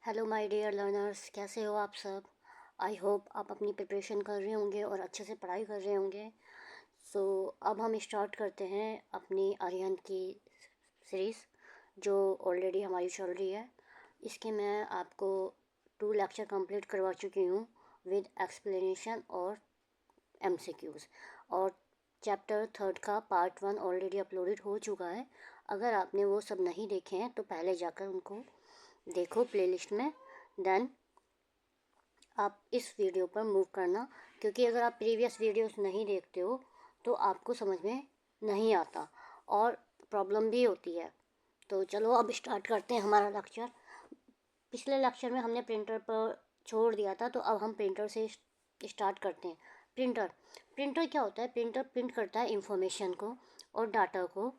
Hello my dear learners, कैसे हो आप सब। आई होप आप अपनी प्रिपरेशन कर रहे होंगे और अच्छे से पढ़ाई कर रहे होंगे। सो अब हम स्टार्ट करते हैं अपनी आर्यन की सीरीज़ जो ऑलरेडी हमारी चल रही है। इसके मैं आपको 2 लेक्चर कंप्लीट करवा चुकी हूँ विद एक्सप्लेनेशन और एमसीक्यूज़। और चैप्टर 3 का पार्ट 1 ऑलरेडी अपलोडेड हो चुका है। अगर आपने वो सब नहीं देखे हैं तो पहले जाकर उनको देखो प्लेलिस्ट में, देन आप इस वीडियो पर मूव करना, क्योंकि अगर आप प्रीवियस वीडियोस नहीं देखते हो तो आपको समझ में नहीं आता और प्रॉब्लम भी होती है। तो चलो अब स्टार्ट करते हैं हमारा लेक्चर। पिछले लेक्चर में हमने प्रिंटर पर छोड़ दिया था, तो अब हम प्रिंटर से स्टार्ट करते हैं। प्रिंटर प्रिंटर क्या होता है? प्रिंटर प्रिंट करता है इंफॉर्मेशन को और डाटा को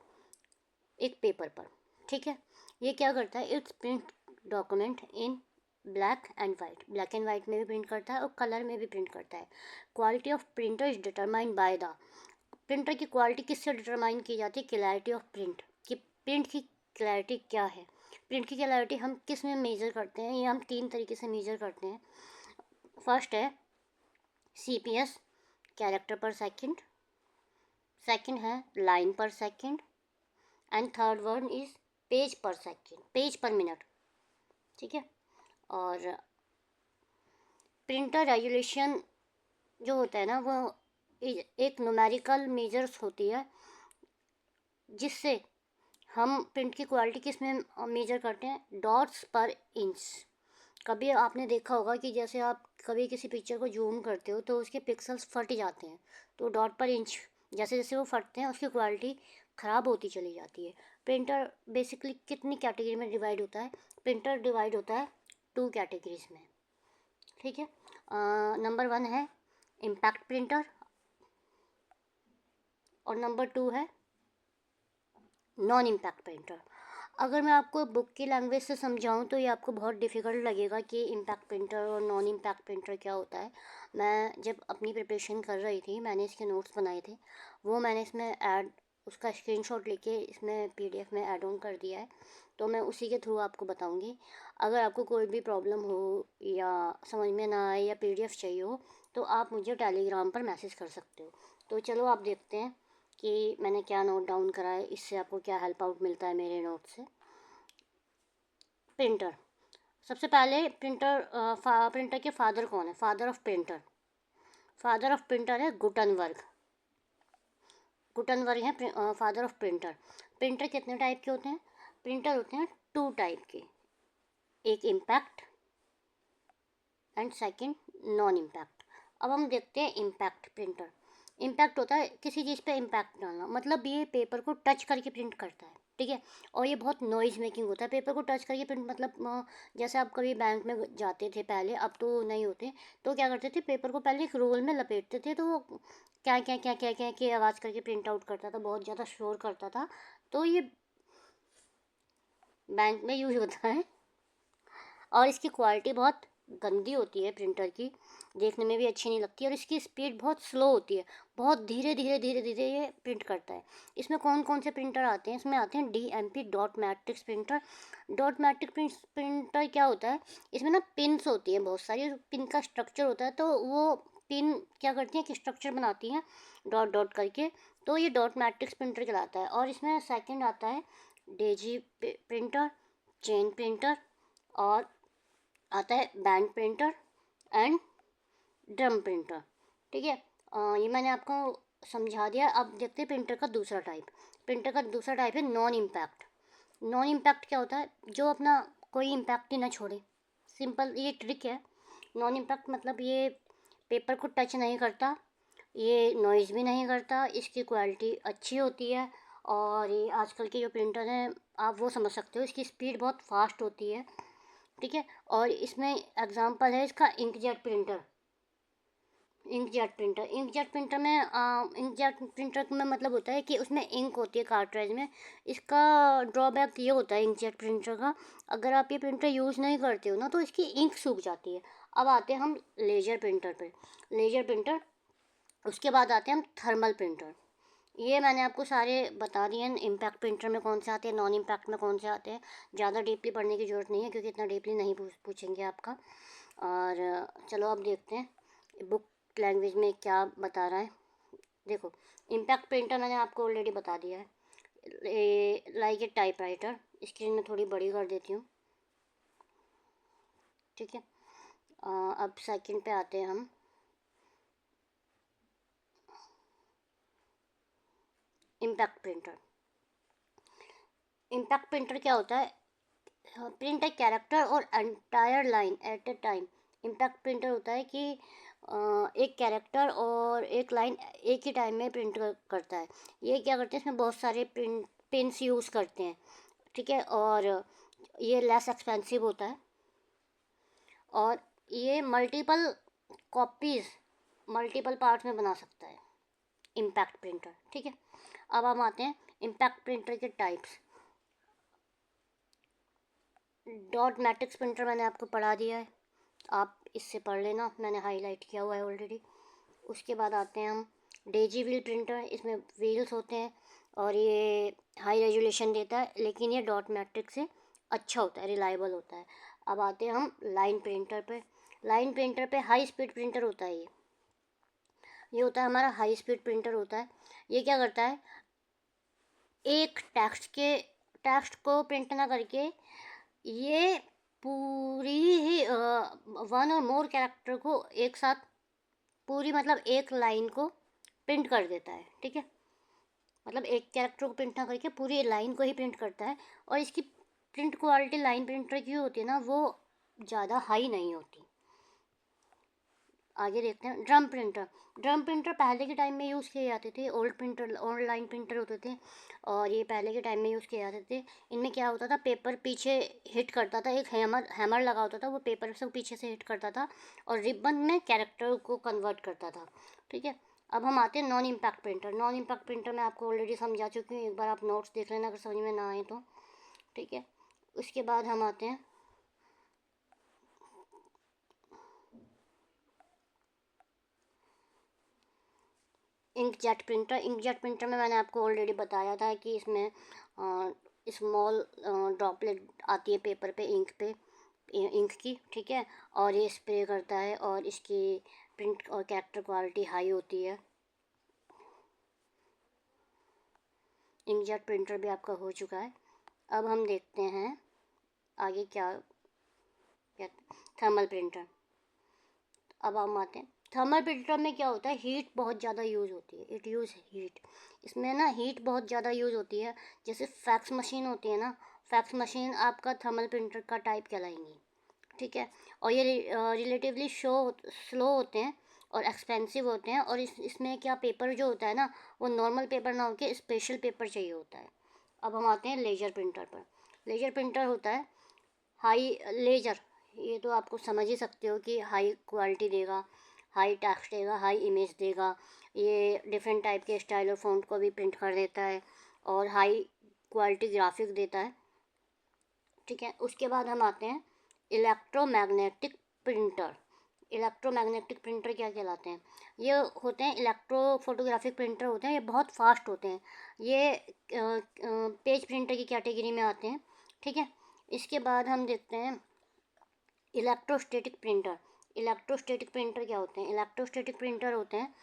एक पेपर पर। ठीक है, ये क्या करता है? It's print document in black and white में भी प्रिंट करता है और कलर में भी प्रिंट करता है। Quality of printer is determined by the printer की क्वालिटी किससे डिटरमाइन की जाती है? क्लैरिटी ऑफ प्रिंट, कि प्रिंट की क्लैरिटी क्या है। प्रिंट की क्लैरिटी हम किस में मेजर करते हैं? ये हम 3 तरीके से मेजर करते हैं। फर्स्ट है CPS, कैरेक्टर पर सेकंड। सेकंड है लाइन पर second and third one is page पर सेकंड, पेज पर मिनट। ठीक है, और प्रिंटर रेजुलेशन जो होता है ना, वो एक न्यूमेरिकल मेजर्स होती है जिससे हम प्रिंट की क्वालिटी किस में मेजर करते हैं? डॉट्स पर इंच। कभी आपने देखा होगा कि जैसे आप कभी किसी पिक्चर को जूम करते हो तो उसके पिक्सल्स फट जाते हैं, तो डॉट पर इंच जैसे जैसे वो फटते हैं उसकी क्वालिटी ख़राब होती चली जाती है। प्रिंटर बेसिकली कितनी कैटेगरी में डिवाइड होता है? प्रिंटर डिवाइड होता है 2 कैटेगरीज में। ठीक है, नंबर 1 है इम्पैक्ट प्रिंटर और नंबर 2 है नॉन इम्पैक्ट प्रिंटर। अगर मैं आपको बुक की लैंग्वेज से समझाऊं तो ये आपको बहुत डिफ़िकल्ट लगेगा कि इम्पैक्ट प्रिंटर और नॉन इम्पैक्ट प्रिंटर क्या होता है। मैं जब अपनी प्रिपरेशन कर रही थी, मैंने इसके नोट्स बनाए थे, वो मैंने इसमें ऐड उसका स्क्रीनशॉट लेके इसमें PDF में ऐड ऑन कर दिया है, तो मैं उसी के थ्रू आपको बताऊंगी। अगर आपको कोई भी प्रॉब्लम हो या समझ में ना आए या PDF चाहिए हो तो आप मुझे टेलीग्राम पर मैसेज कर सकते हो। तो चलो आप देखते हैं कि मैंने क्या नोट डाउन करा है, इससे आपको क्या हेल्प आउट मिलता है मेरे नोट से। प्रिंटर, सबसे पहले प्रिंटर के फादर कौन है? Father of printer, father of printer है गुटनबर्ग। गुटनबर्ग है फादर ऑफ प्रिंटर। प्रिंटर कितने टाइप के होते हैं? प्रिंटर होते हैं 2 टाइप के, एक impact and second non impact. अब हम देखते हैं इम्पैक्ट प्रिंटर। इम्पैक्ट होता है किसी चीज़ पे इम्पैक्ट डालना, मतलब ये पेपर को टच करके प्रिंट करता है। ठीक है, और ये बहुत नॉइज़ मेकिंग होता है। पेपर को टच करके प्रिंट मतलब जैसे आप कभी बैंक में जाते थे पहले, अब तो नहीं होते, तो क्या करते थे? पेपर को पहले एक रोल में लपेटते थे, तो वो क्या क्या क्या क्या क्या की आवाज़ करके प्रिंट आउट करता था, बहुत ज़्यादा शोर करता था। तो ये बैंक में यूज होता है और इसकी क्वालिटी बहुत गंदी होती है प्रिंटर की, देखने में भी अच्छी नहीं लगती और इसकी स्पीड बहुत स्लो होती है, बहुत धीरे धीरे धीरे धीरे ये प्रिंट करता है। इसमें कौन कौन से प्रिंटर आते हैं? इसमें आते हैं DMP, dot matrix printer. Dot matric printer क्या होता है? इसमें ना पिन्स होती हैं बहुत सारी, पिन का स्ट्रक्चर होता है, तो वो पिन क्या करती हैं कि स्ट्रक्चर बनाती हैं डॉट डॉट करके, तो ये डॉट मैट्रिक्स प्रिंटर कहलाता है। और इसमें सेकंड आता है डेजी प्रिंटर, चेन प्रिंटर, और आता है band printer and drum printer. ठीक है, ये मैंने आपको समझा दिया। अब देखते हैं प्रिंटर का दूसरा टाइप। प्रिंटर का दूसरा टाइप है नॉन इम्पैक्ट। नॉन इम्पैक्ट क्या होता है? जो अपना कोई इम्पैक्ट ही ना छोड़े, सिंपल ये ट्रिक है। नॉन इम्पैक्ट मतलब ये पेपर को टच नहीं करता, ये नॉइज़ भी नहीं करता, इसकी क्वालिटी अच्छी होती है। और ये आजकल के जो प्रिंटर हैं आप वो समझ सकते हो, इसकी स्पीड बहुत फास्ट होती है। ठीक है, और इसमें एग्जांपल है इसका इंकजेट प्रिंटर। इंकजेट प्रिंटर में मतलब होता है कि उसमें इंक होती है कार्ट्रिज में। इसका ड्रॉबैक ये होता है इंकजेट प्रिंटर का, अगर आप ये प्रिंटर यूज़ नहीं करते हो ना तो इसकी इंक सूख जाती है। अब आते हैं हम लेजर प्रिंटर पे। लेजर प्रिंटर, उसके बाद आते हैं हम थर्मल प्रिंटर। ये मैंने आपको सारे बता दिए हैं, इम्पैक्ट प्रिंटर में कौन से आते हैं, नॉन इम्पैक्ट में कौन से आते हैं। ज़्यादा डीपली पढ़ने की ज़रूरत नहीं है क्योंकि इतना डीपली नहीं पूछेंगे आपका। और चलो अब देखते हैं बुक लैंग्वेज में क्या बता रहा है। देखो, इम्पैक्ट प्रिंटर मैंने आपको ऑलरेडी बता दिया है, लाइक ए टाइपराइटर। स्क्रीन में थोड़ी बड़ी कर देती हूँ, ठीक है। अब सेकंड पे आते हैं हम। इम्पैक्ट प्रिंटर, इम्पैक्ट प्रिंटर क्या होता है? प्रिंट ए कैरेक्टर और entire line at A time. Impact printer होता है कि एक कैरेक्टर और एक लाइन एक ही टाइम में प्रिंट करता है। ये क्या करते हैं, इसमें बहुत सारे प्रिंट पेन्स यूज़ करते हैं, ठीक है। और ये लेस एक्सपेंसिव होता है और ये मल्टीपल कॉपीज़ मल्टीपल पार्ट्स में बना सकता है इम्पैक्ट प्रिंटर, ठीक है। अब हम आते हैं इम्पैक्ट प्रिंटर के टाइप्स। डॉट मैट्रिक्स प्रिंटर मैंने आपको पढ़ा दिया है, आप इससे पढ़ लेना, मैंने हाईलाइट किया हुआ है ऑलरेडी। उसके बाद आते हैं हम डेजी व्हील प्रिंटर। इसमें व्हील्स होते हैं और ये हाई रेजोल्यूशन देता है, लेकिन ये डॉट मैट्रिक से अच्छा होता है, रिलायबल होता है। अब आते हैं हम लाइन प्रिंटर पे। लाइन प्रिंटर पे हाई स्पीड प्रिंटर होता है। ये होता है हमारा हाई स्पीड प्रिंटर होता है। ये क्या करता है, एक टेक्स्ट को प्रिंट ना करके ये पूरी ही वन और मोर कैरेक्टर को एक साथ, पूरी मतलब एक लाइन को प्रिंट कर देता है, ठीक है। मतलब एक कैरेक्टर को प्रिंट ना करके पूरी लाइन को ही प्रिंट करता है। और इसकी प्रिंट क्वालिटी लाइन प्रिंटर की होती है ना, वो ज़्यादा हाई नहीं होती। आगे देखते हैं ड्रम प्रिंटर। ड्रम प्रिंटर पहले के टाइम में यूज़ किए जाते थे, ओल्ड प्रिंटर ऑनलाइन प्रिंटर होते थे और ये पहले के टाइम में यूज़ किए जाते थे। इनमें क्या होता था, पेपर पीछे हिट करता था, एक हैमर लगा होता था, वो पेपर से पीछे से हिट करता था और रिबन में कैरेक्टर को कन्वर्ट करता था, ठीक है। अब हम आते हैं non impact printer. Non impact printer मैं आपको ऑलरेडी समझा चुकी हूँ, एक बार आप नोट्स देख लेना अगर समझ में ना आए तो, ठीक है। उसके बाद हम आते हैं इंकजेट प्रिंटर। इंकजेट प्रिंटर में मैंने आपको ऑलरेडी बताया था कि इसमें स्मॉल ड्रॉपलेट आती है पेपर पे, इंक की, ठीक है। और ये स्प्रे करता है और इसकी प्रिंट और कैरेक्टर क्वालिटी हाई होती है। इंकजेट प्रिंटर भी आपका हो चुका है। अब हम देखते हैं आगे क्या, थर्मल प्रिंटर। अब हम आते हैं थर्मल प्रिंटर में क्या होता है, हीट बहुत ज़्यादा यूज़ होती है, इट यूज़ हीट। इसमें ना हीट बहुत ज़्यादा यूज़ होती है। जैसे फैक्स मशीन होती है ना, फैक्स मशीन आपका थर्मल प्रिंटर का टाइप कहलाएंगी, ठीक है। और ये रिलेटिवली स्लो होते हैं और एक्सपेंसिव होते हैं। और इसमें क्या, पेपर जो होता है ना, वो नॉर्मल पेपर ना होकर स्पेशल पेपर चाहिए होता है। अब हम आते हैं लेजर प्रिंटर पर। लेजर प्रिंटर होता है हाई लेजर, ये तो आपको समझ ही सकते हो कि हाई क्वालिटी देगा, हाई टेक्स्ट देगा, हाई इमेज देगा। ये डिफरेंट टाइप के स्टाइल और फ़ॉन्ट को भी प्रिंट कर देता है और हाई क्वालिटी ग्राफिक देता है, ठीक है। उसके बाद हम आते हैं इलेक्ट्रोमैग्नेटिक प्रिंटर। इलेक्ट्रोमैग्नेटिक प्रिंटर क्या कहलाते हैं, ये होते हैं इलेक्ट्रो फोटोग्राफिक प्रिंटर होते हैं। ये बहुत फास्ट होते हैं, ये पेज प्रिंटर की कैटेगरी में आते हैं, ठीक है। इसके बाद हम देखते हैं इलेक्ट्रोस्टैटिक प्रिंटर। इलेक्ट्रोस्टैटिक प्रिंटर क्या होते हैं, इलेक्ट्रोस्टैटिक प्रिंटर होते हैं,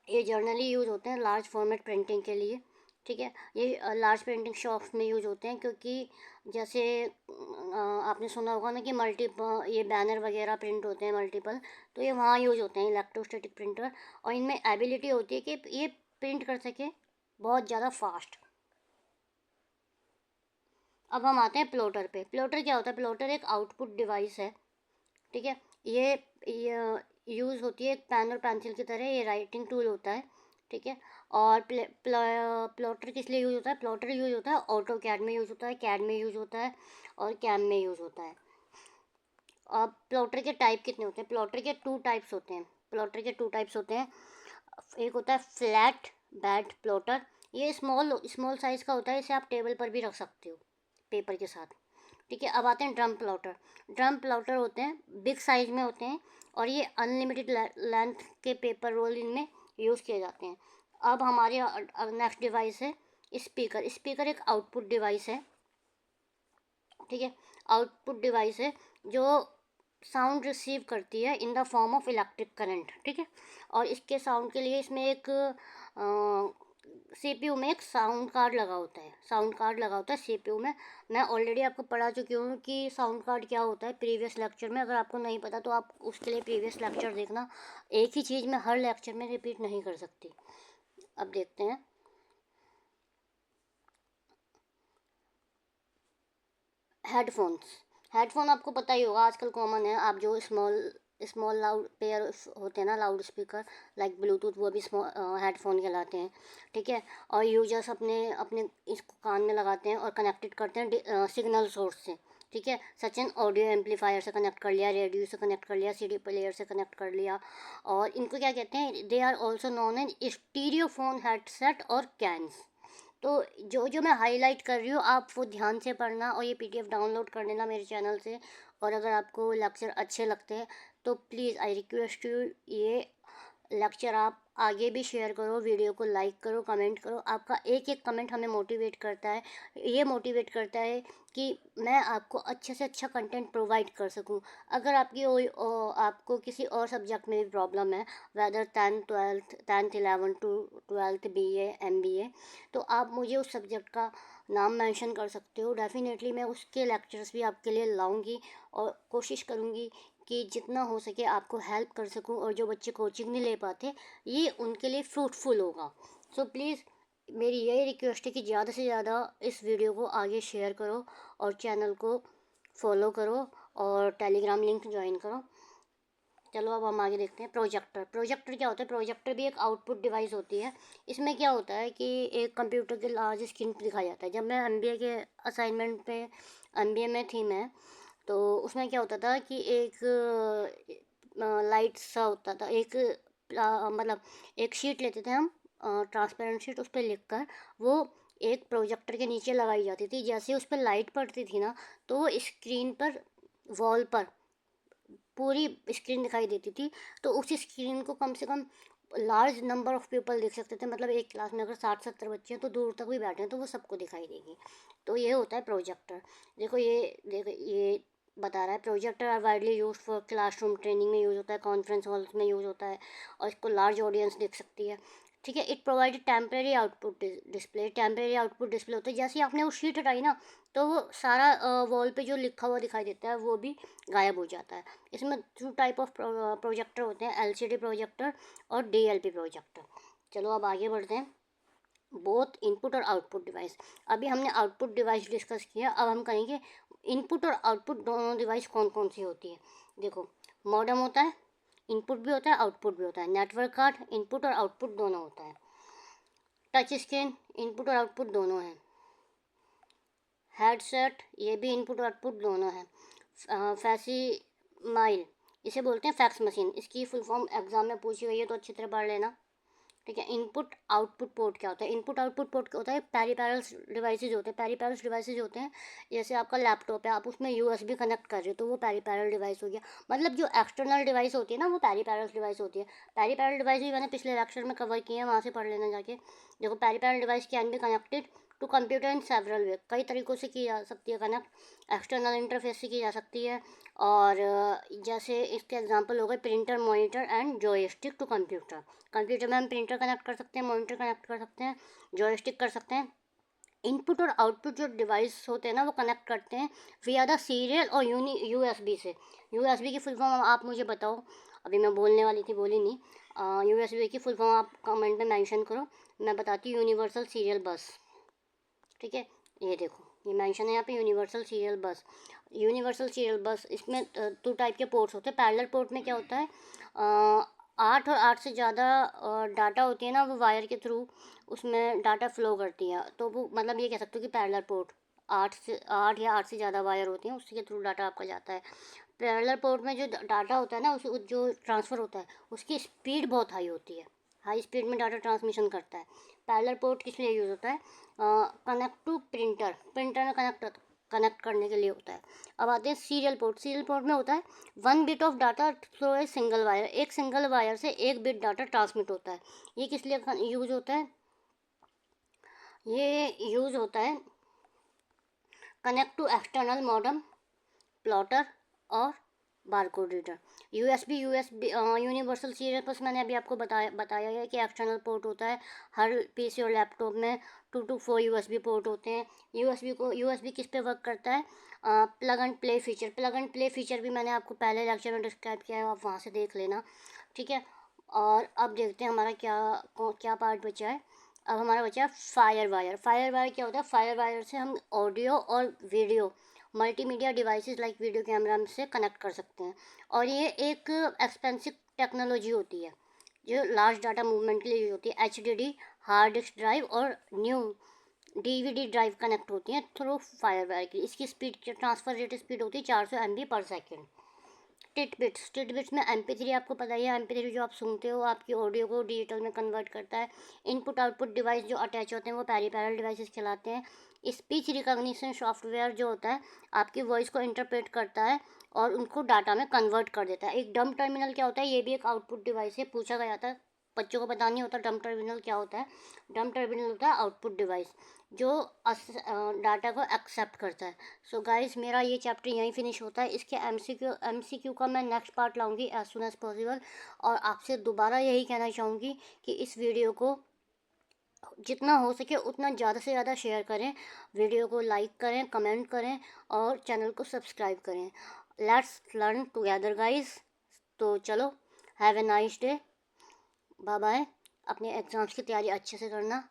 ये जर्नली यूज़ होते हैं लार्ज फॉर्मेट प्रिंटिंग के लिए, ठीक है। ये लार्ज प्रिंटिंग शॉप्स में यूज़ होते हैं क्योंकि जैसे आपने सुना होगा ना कि ये बैनर वगैरह प्रिंट होते हैं मल्टीपल, तो ये वहाँ यूज़ होते हैं इलेक्ट्रोस्टैटिक प्रिंटर। और इनमें एबिलिटी होती है कि ये प्रिंट कर सके बहुत ज़्यादा फास्ट। अब हम आते हैं प्लॉटर पे। प्लॉटर क्या होता है, प्लॉटर एक आउटपुट डिवाइस है, ठीक है। ये यूज़ होती है एक पेन और पेंसिल की तरह, ये राइटिंग टूल होता है, ठीक है। और प्लॉटर किस लिए यूज़ होता है, प्लॉटर यूज़ होता है ऑटो कैड में यूज़ होता है, कैड में यूज़ होता है और कैम में यूज़ होता है। अब प्लॉटर के टाइप कितने होते हैं, प्लॉटर के टू टाइप्स होते हैं। प्लॉटर के टू टाइप्स होते हैं, एक होता है फ्लैट बेड प्लॉटर। ये स्मॉल स्मॉल साइज़ का होता है, इसे आप टेबल पर भी रख सकते हो पेपर के साथ, ठीक है। अब आते हैं ड्रम प्लॉटर। ड्रम प्लॉटर होते हैं बिग साइज में होते हैं और ये अनलिमिटेड लेंथ के पेपर रोल इनमें यूज़ किए जाते हैं। अब हमारे नेक्स्ट डिवाइस है स्पीकर। स्पीकर एक आउटपुट डिवाइस है, ठीक है। आउटपुट डिवाइस है जो साउंड रिसीव करती है in the form of electric current, ठीक है। और इसके साउंड के लिए इसमें एक सीपीयू में एक साउंड कार्ड लगा होता है, साउंड कार्ड लगा होता है सीपीयू में। मैं ऑलरेडी आपको पढ़ा चुकी हूँ कि साउंड कार्ड क्या होता है प्रीवियस लेक्चर में। अगर आपको नहीं पता तो आप उसके लिए प्रीवियस लेक्चर देखना, एक ही चीज़ मैं हर लेक्चर में रिपीट नहीं कर सकती। अब देखते हैं हेडफोन्स। हेडफोन आपको पता ही होगा, आजकल कॉमन है। आप जो स्मॉल स्मॉल लाउड पेयर होते हैं ना, लाउड स्पीकर लाइक ब्लूटूथ, वो भी स्मॉल हेडफोन कहलाते हैं, ठीक है। और यूजर्स अपने अपने इसको कान में लगाते हैं और कनेक्टेड करते हैं सिग्नल सोर्स से, ठीक है। सच एन ऑडियो एम्पलीफायर से कनेक्ट कर लिया, रेडियो से कनेक्ट कर लिया, सीडी प्लेयर से कनेक्ट कर लिया। और इनको क्या कहते हैं, they are also non an stereophone headset और कैन्स। तो जो जो मैं हाईलाइट कर रही हूँ आप वो ध्यान से पढ़ना, और ये पीडीएफ डाउनलोड कर लेना मेरे चैनल से। और अगर आपको लेक्चर अच्छे लगते हैं तो प्लीज़ आई रिक्वेस्ट यू, ये लेक्चर आप आगे भी शेयर करो, वीडियो को लाइक करो, कमेंट करो। आपका एक एक कमेंट हमें मोटिवेट करता है, ये मोटिवेट करता है कि मैं आपको अच्छे से अच्छा कंटेंट प्रोवाइड कर सकूं। अगर आपको किसी और सब्जेक्ट में भी प्रॉब्लम है, weather 10th 11 to 12th BA MBA, तो आप मुझे उस सब्जेक्ट का नाम मेंशन कर सकते हो। डेफिनेटली मैं उसके लेक्चर्स भी आपके लिए लाऊंगी और कोशिश करूंगी कि जितना हो सके आपको हेल्प कर सकूं। और जो बच्चे कोचिंग नहीं ले पाते, ये उनके लिए फ्रूटफुल होगा। सो प्लीज़ मेरी यही रिक्वेस्ट है कि ज़्यादा से ज़्यादा इस वीडियो को आगे शेयर करो और चैनल को फॉलो करो और टेलीग्राम लिंक ज्वाइन करो। चलो अब हम आगे देखते हैं प्रोजेक्टर। प्रोजेक्टर क्या होता है, प्रोजेक्टर भी एक आउटपुट डिवाइस होती है। इसमें क्या होता है कि एक कंप्यूटर के लार्ज स्क्रीन पर दिखाया जाता है। जब मैं एमबीए के असाइनमेंट पे, एमबीए में थी मैं, तो उसमें क्या होता था कि एक लाइट सा होता था, एक मतलब एक शीट लेते थे हम, ट्रांसपेरेंट शीट, उस पर लिख कर वो एक प्रोजेक्टर के नीचे लगाई जाती थी। जैसे उस पर लाइट पड़ती थी ना, तो वो स्क्रीन पर, वॉल पर पूरी स्क्रीन दिखाई देती थी। तो उस स्क्रीन को कम से कम लार्ज नंबर ऑफ पीपल देख सकते थे। मतलब एक क्लास में अगर 60-70 बच्चे हैं तो दूर तक भी बैठे हैं तो वो सबको दिखाई देगी। तो ये होता है प्रोजेक्टर। देखो ये बता रहा है projector are widely use for classroom training में यूज़ होता है, कॉन्फ्रेंस हॉल्स में यूज़ होता है, और इसको लार्ज ऑडियंस देख सकती है, ठीक है। It provide temporary output display. Temporary output display होता है, जैसे ही आपने वो शीट हटाई ना, तो वो सारा वॉल पे जो लिखा हुआ दिखाई देता है वो भी गायब हो जाता है। इसमें 2 टाइप ऑफ प्रोजेक्टर होते हैं, एलसीडी प्रोजेक्टर और डीएलपी प्रोजेक्टर। चलो अब आगे बढ़ते हैं, बोथ इनपुट और आउटपुट डिवाइस। अभी हमने आउटपुट डिवाइस डिस्कस किया, अब हम कहेंगे इनपुट और आउटपुट दोनों डिवाइस कौन कौन सी होती है। देखो, मॉडेम होता है, इनपुट भी होता है आउटपुट भी होता है। नेटवर्क कार्ड इनपुट और आउटपुट दोनों होता है। टच स्क्रीन इनपुट और आउटपुट दोनों है। हेडसेट ये भी इनपुट और आउटपुट दोनों है। फैसीमाइल इसे बोलते हैं फैक्स मशीन, इसकी फुल फॉर्म एग्जाम में पूछी गई है तो अच्छी तरह पढ़ लेना, ठीक है। इनपुट आउटपुट पोर्ट क्या होता है, इनपुट आउटपुट पोर्ट क्या होता है, पेरिफेरल्स डिवाइसेज होते हैं। पेरिफेरल्स डिवाइसेज होते हैं, जैसे आपका लैपटॉप है, आप उसमें यूएसबी कनेक्ट कर रहे हो तो वो पेरिफेरल डिवाइस हो गया। मतलब जो एक्सटर्नल डिवाइस होती है ना, वो पेरिफेरल्स डिवाइस होती है। पेरिफेरल डिवाइस भी मैंने पिछले लेक्चर में कवर किए हैं, वहाँ से पढ़ लेना जाके। देखो, peripheral device can be connected to computer in several way, कई तरीक़ों से की जा सकती है कनेक्ट। एक्सटर्नल इंटरफेस से की जा सकती है, और जैसे इसके एग्जांपल हो गए printer, monitor and joystick to computer. Computer में हम प्रिंटर कनेक्ट कर सकते हैं, मॉनिटर कनेक्ट कर सकते हैं, जॉयस्टिक कर सकते हैं। इनपुट और आउटपुट जो डिवाइस होते हैं ना, वो कनेक्ट करते हैं विया द सीरियल और यूएसबी से। यूएसबी की फुल फॉर्म आप मुझे बताओ, अभी मैं बोलने वाली थी बोली नहीं। यूएसबी की फुल फॉर्म आप कमेंट में मेंशन करो, मैं बताती हूँ। यूनिवर्सल सीरियल बस, ठीक है। ये देखो, ये मेंशन है यहाँ पे यूनिवर्सल सीरियल बस। यूनिवर्सल सीरियल बस, इसमें 2 टाइप के पोर्ट्स होते हैं। पैरेलल पोर्ट में क्या होता है, 8 और 8 से ज़्यादा डाटा होती है ना, वो वायर के थ्रू उसमें डाटा फ्लो करती है। तो वो मतलब ये कह सकते हो कि पैरेलल पोर्ट 8 या 8 से ज़्यादा वायर होती हैं, उसके थ्रू डाटा आपका जाता है। पैरेलल पोर्ट में जो डाटा होता है ना, उस जो ट्रांसफ़र होता है उसकी स्पीड बहुत हाई होती है, हाई स्पीड में डाटा ट्रांसमिशन करता है। पैरेलल पोर्ट किस लिए यूज़ होता है, कनेक्ट टू प्रिंटर, प्रिंटर में कनेक्ट कनेक्ट करने के लिए होता है। अब आते हैं सीरियल पोर्ट। सीरियल पोर्ट में होता है 1 bit of data through a single wire, एक सिंगल वायर से 1 बिट डाटा ट्रांसमिट होता है। ये किस लिए यूज होता है? ये यूज होता है connect to external modem, plotter और barcode reader. USB universal serial port मैंने अभी आपको बताया है कि एक्सटर्नल पोर्ट होता है। हर पीसी और लैपटॉप में 2 to 4 यूएसबी पोर्ट होते हैं। यूएसबी किस पे वर्क करता है? Plug and play feature. Plug and play feature भी मैंने आपको पहले लेक्चर में डिस्क्राइब किया है, आप वहाँ से देख लेना, ठीक है। और अब देखते हैं हमारा क्या पार्ट बचा है। अब हमारा बचा है फायर वायर। फायर वायर क्या होता है? फायर वायर से हम ऑडियो और video multimedia devices like video camera से कनेक्ट कर सकते हैं। और ये एक एक्सपेंसिव टेक्नोलॉजी होती है जो लार्ज डाटा मूवमेंट के लिए यूज होती है। एचडीडी हार्ड डिस्क ड्राइव और न्यू डीवीडी ड्राइव कनेक्ट होती हैं थ्रू फायर वायर की। इसकी स्पीड, ट्रांसफर रेट स्पीड होती है 400 MB पर सेकेंड। टिटबिट्स में MP3 आपको पता ही है, MP3 जो आप सुनते हो आपकी ऑडियो को डिजिटल में कन्वर्ट करता है। इनपुट आउटपुट डिवाइस जो अटैच होते हैं वो पेरिफेरल डिवाइसेस कहलाते हैं। स्पीच रिकॉग्निशन सॉफ्टवेयर जो होता है आपकी वॉइस को इंटरप्रेट करता है और उनको डाटा में कन्वर्ट कर देता है। एक डम टर्मिनल क्या होता है? ये भी एक आउटपुट डिवाइस है, पूछा गया था, बच्चों को पता नहीं होता डम टर्मिनल क्या होता है। डम टर्मिनल होता है आउटपुट डिवाइस जो डाटा को एक्सेप्ट करता है। सो गाइस, मेरा ये चैप्टर यहीं फिनिश होता है। इसके एमसीक्यू का मैं नेक्स्ट पार्ट लाऊंगी एज सुन एज पॉसिबल। और आपसे दोबारा यही कहना चाहूँगी कि इस वीडियो को जितना हो सके उतना ज़्यादा से ज़्यादा शेयर करें, वीडियो को लाइक करें, कमेंट करें और चैनल को सब्सक्राइब करें। Let's learn together guys. तो चलो, have a nice day, bye bye. अपने एग्ज़ाम्स की तैयारी अच्छे से करना।